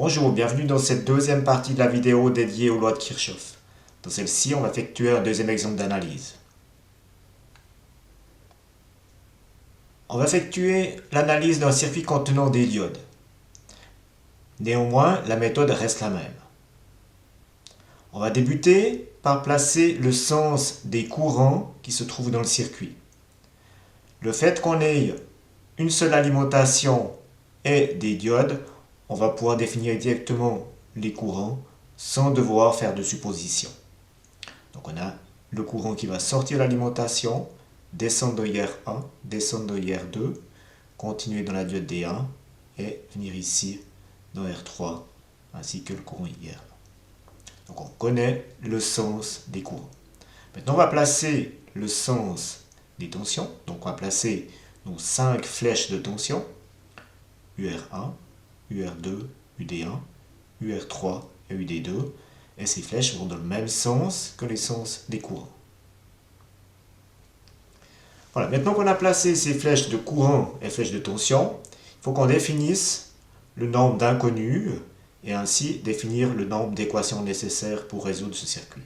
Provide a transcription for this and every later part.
Bonjour, bienvenue dans cette deuxième partie de la vidéo dédiée aux lois de Kirchhoff. Dans celle-ci, on va effectuer un deuxième exemple d'analyse. On va effectuer l'analyse d'un circuit contenant des diodes. Néanmoins, la méthode reste la même. On va débuter par placer le sens des courants qui se trouvent dans le circuit. Le fait qu'on ait une seule alimentation et des diodes, on va pouvoir définir directement les courants sans devoir faire de suppositions. Donc on a le courant qui va sortir de l'alimentation, descendre dans IR1, descendre dans IR2, continuer dans la diode D1 et venir ici dans R3 ainsi que le courant IR. Donc on connaît le sens des courants. Maintenant on va placer le sens des tensions. Donc on va placer nos 5 flèches de tension, UR1, UR2, UD1, UR3 et UD2. Et ces flèches vont dans le même sens que les sens des courants. Voilà, maintenant qu'on a placé ces flèches de courant et flèches de tension, il faut qu'on définisse le nombre d'inconnus et ainsi définir le nombre d'équations nécessaires pour résoudre ce circuit.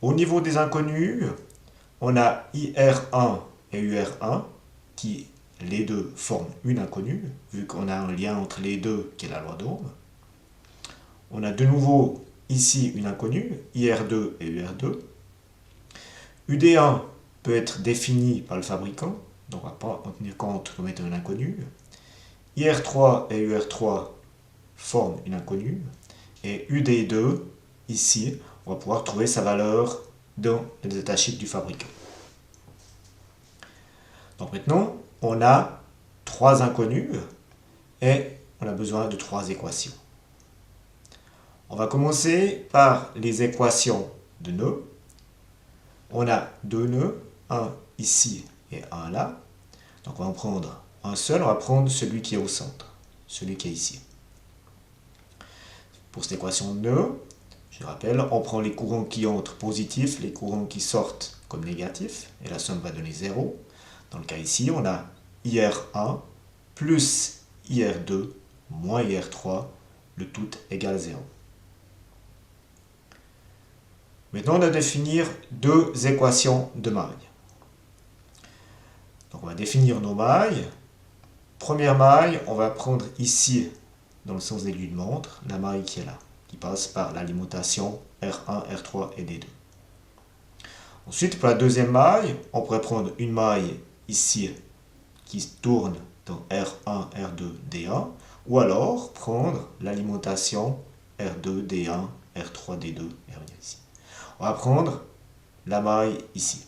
Au niveau des inconnus, on a IR1 et UR1 qui, les deux, forment une inconnue, vu qu'on a un lien entre les deux qui est la loi d'Ohm. On a de nouveau ici une inconnue, IR2 et UR2. UD1 peut être défini par le fabricant, donc on ne va pas en tenir compte comme étant une inconnue. IR3 et UR3 forment une inconnue. Et UD2, ici, on va pouvoir trouver sa valeur dans le datasheet du fabricant. Donc maintenant, on a 3 inconnues et on a besoin de 3 équations. On va commencer par les équations de nœuds. On a 2 nœuds, un ici et un là. Donc on va en prendre un seul, on va prendre celui qui est au centre, celui qui est ici. Pour cette équation de nœuds, je rappelle, on prend les courants qui entrent positifs, les courants qui sortent comme négatifs, et la somme va donner 0. Dans le cas ici, on a IR1 plus IR2 moins IR3, le tout égale 0. Maintenant, on va définir 2 équations de maille. Donc, on va définir nos mailles. Première maille, on va prendre ici, dans le sens d'aiguille de montre, la maille qui est là, qui passe par l'alimentation R1, R3 et D2. Ensuite, pour la deuxième maille, on pourrait prendre une maille ici qui tourne dans R1, R2, D1, ou alors prendre l'alimentation R2, D1, R3, D2 et revenir ici. On va prendre la maille ici.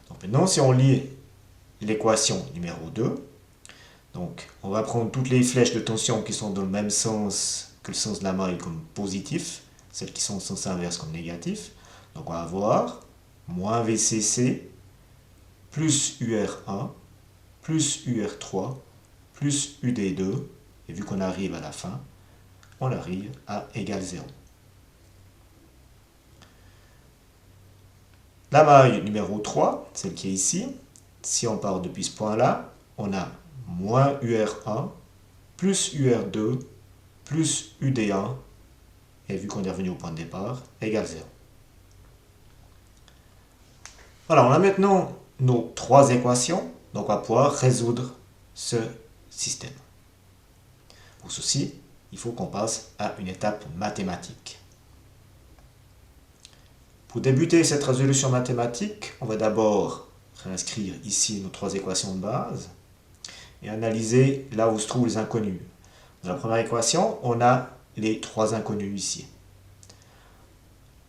Donc maintenant, si on lit l'équation numéro 2, donc on va prendre toutes les flèches de tension qui sont dans le même sens que le sens de la maille comme positif, celles qui sont au sens inverse comme négatif. Donc on va avoir moins VCC plus UR1 plus UR3 plus UD2. Et vu qu'on arrive à la fin, on arrive à égal 0. La maille numéro 3, celle qui est ici, si on part depuis ce point-là, on a moins UR1 plus UR2 plus UD1, et vu qu'on est revenu au point de départ, égale 0. Voilà, on a maintenant nos 3 équations, donc on va pouvoir résoudre ce système. Pour ceci, il faut qu'on passe à une étape mathématique. Pour débuter cette résolution mathématique, on va d'abord réinscrire ici nos 3 équations de base et analyser là où se trouvent les inconnus. Dans la première équation, on a les 3 inconnus ici.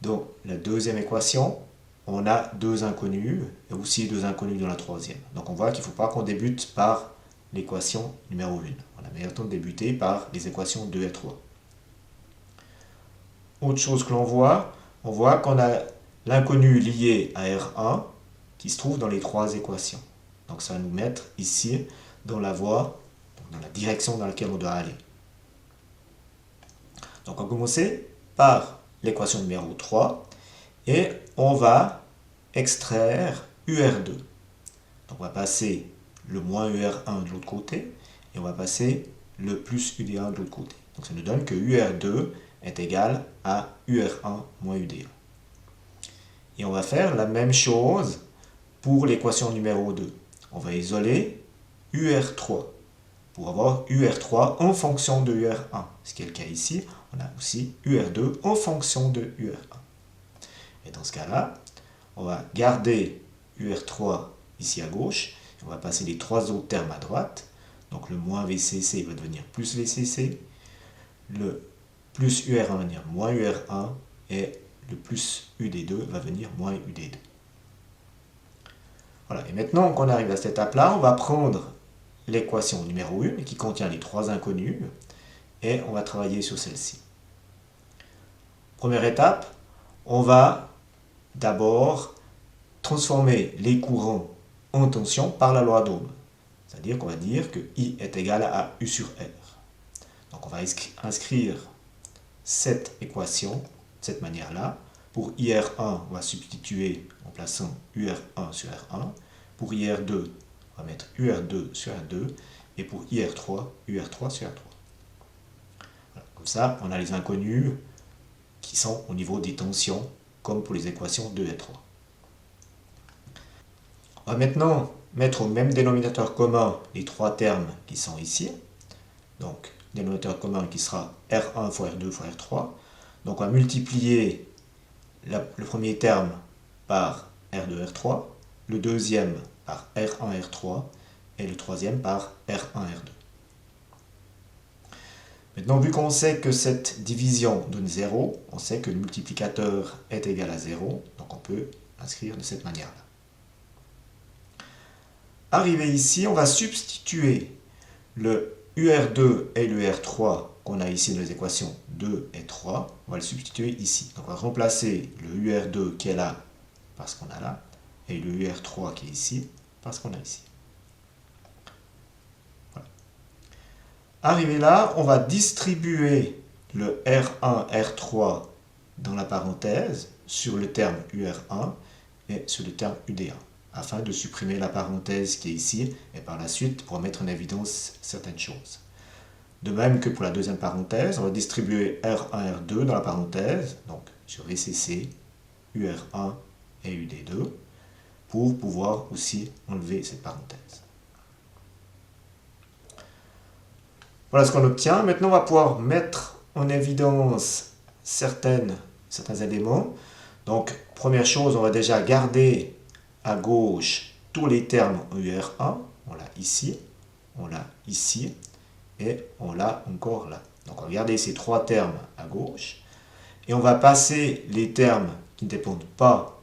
Dans la deuxième équation, on a 2 inconnus et aussi 2 inconnus dans la troisième. Donc on voit qu'il ne faut pas qu'on débute par l'équation numéro 1. On a meilleur temps de débuter par les équations 2 et 3. Autre chose que l'on voit, on voit qu'on a l'inconnu lié à R1 qui se trouve dans les 3 équations. Donc ça va nous mettre ici dans la voie, dans la direction dans laquelle on doit aller. Donc on va commencer par l'équation numéro 3 et on va extraire UR2. Donc on va passer le moins UR1 de l'autre côté et on va passer le plus UD1 de l'autre côté. Donc ça nous donne que UR2 est égal à UR1 moins UD1. Et on va faire la même chose pour l'équation numéro 2. On va isoler UR3 pour avoir UR3 en fonction de UR1. Ce qui est le cas ici, on a aussi UR2 en fonction de UR1. Et dans ce cas-là, on va garder UR3 ici à gauche. On va passer les trois autres termes à droite. Donc le moins VCC va devenir plus VCC. Le plus UR1 va devenir moins UR1. Et le plus UD2 va venir moins UD2. Voilà. Et maintenant qu'on arrive à cette étape-là, on va prendre l'équation numéro 1 qui contient les trois inconnus. Et on va travailler sur celle-ci. Première étape, on va d'abord transformer les courants en tension par la loi d'Ohm. C'est-à-dire qu'on va dire que I est égal à U sur R. Donc on va inscrire cette équation de cette manière-là. Pour IR1, on va substituer en plaçant UR1 sur R1. Pour IR2, on va mettre UR2 sur R2. Et pour IR3, UR3 sur R3. Voilà. Comme ça, on a les inconnus qui sont au niveau des tensions, comme pour les équations 2 et 3. On va maintenant mettre au même dénominateur commun les trois termes qui sont ici. Donc, dénominateur commun qui sera R1 fois R2 fois R3. Donc, on va multiplier le premier terme par R2, R3, le deuxième par R1, R3, et le troisième par R1, R2. Maintenant, vu qu'on sait que cette division donne 0, on sait que le multiplicateur est égal à 0, donc on peut l'inscrire de cette manière-là. Arrivé ici, on va substituer le UR2 et le UR3 qu'on a ici dans les équations 2 et 3, on va le substituer ici. Donc on va remplacer le UR2 qui est là parce qu'on a là, et le UR3 qui est ici parce qu'on a ici. Voilà. Arrivé là, on va distribuer le R1, R3 dans la parenthèse sur le terme UR1 et sur le terme UD1, afin de supprimer la parenthèse qui est ici, et par la suite pour mettre en évidence certaines choses. De même que pour la deuxième parenthèse, on va distribuer R1, R2 dans la parenthèse, donc sur VCC, UR1 et UD2, pour pouvoir aussi enlever cette parenthèse. Voilà ce qu'on obtient. Maintenant, on va pouvoir mettre en évidence certains éléments. Donc, première chose, on va déjà garder à gauche tous les termes en UR1. On l'a ici, on l'a ici, et on l'a encore là. Donc on va garder ces trois termes à gauche. Et on va passer les termes qui ne dépendent pas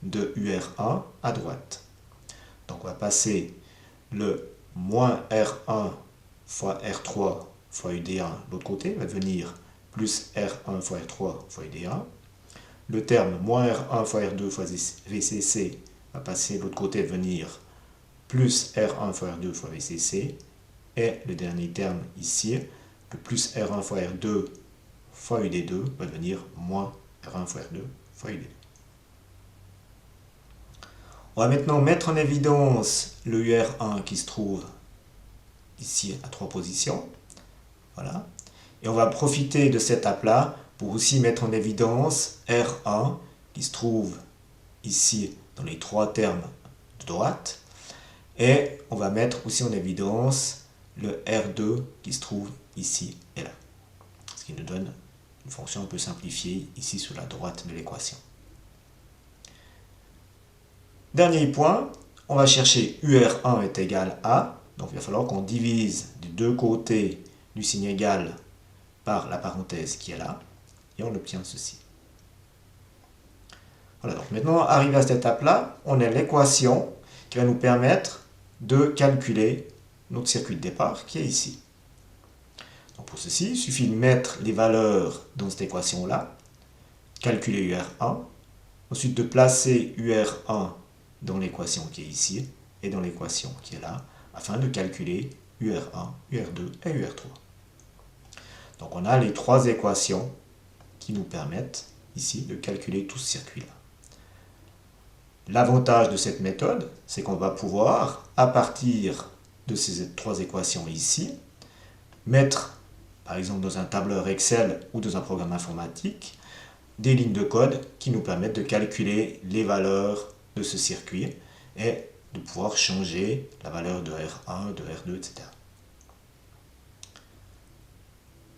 de UR1 à droite. Donc on va passer le moins R1 fois R3 fois UD1 de l'autre côté, va devenir plus R1 fois R3 fois UD1. Le terme moins R1 fois R2 fois VCC va passer de l'autre côté, venir plus R1 fois R2 fois VCC. Et le dernier terme ici, le plus R1 fois R2 fois UD2 va devenir moins R1 fois R2 fois UD2. On va maintenant mettre en évidence le UR1 qui se trouve ici à 3 positions. Voilà. Et on va profiter de cette étape-là pour aussi mettre en évidence R1 qui se trouve ici dans les trois termes de droite. Et on va mettre aussi en évidence le R2 qui se trouve ici et là. Ce qui nous donne une fonction un peu simplifiée ici sur la droite de l'équation. Dernier point, on va chercher UR1 est égal à, donc il va falloir qu'on divise des deux côtés du signe égal par la parenthèse qui est là, et on obtient ceci. Voilà, donc maintenant, arrivé à cette étape-là, on a l'équation qui va nous permettre de calculer notre circuit de départ qui est ici. Donc pour ceci, il suffit de mettre les valeurs dans cette équation-là, calculer UR1, ensuite de placer UR1 dans l'équation qui est ici et dans l'équation qui est là, afin de calculer UR1, UR2 et UR3. Donc on a les trois équations qui nous permettent ici de calculer tout ce circuit-là. L'avantage de cette méthode, c'est qu'on va pouvoir, à partir de ces trois équations ici, mettre par exemple dans un tableur Excel ou dans un programme informatique des lignes de code qui nous permettent de calculer les valeurs de ce circuit et de pouvoir changer la valeur de R1, de R2, etc.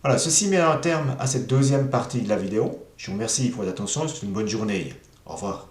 Voilà, ceci met un terme à cette deuxième partie de la vidéo. Je vous remercie pour votre attention et je vous souhaite une bonne journée. Au revoir.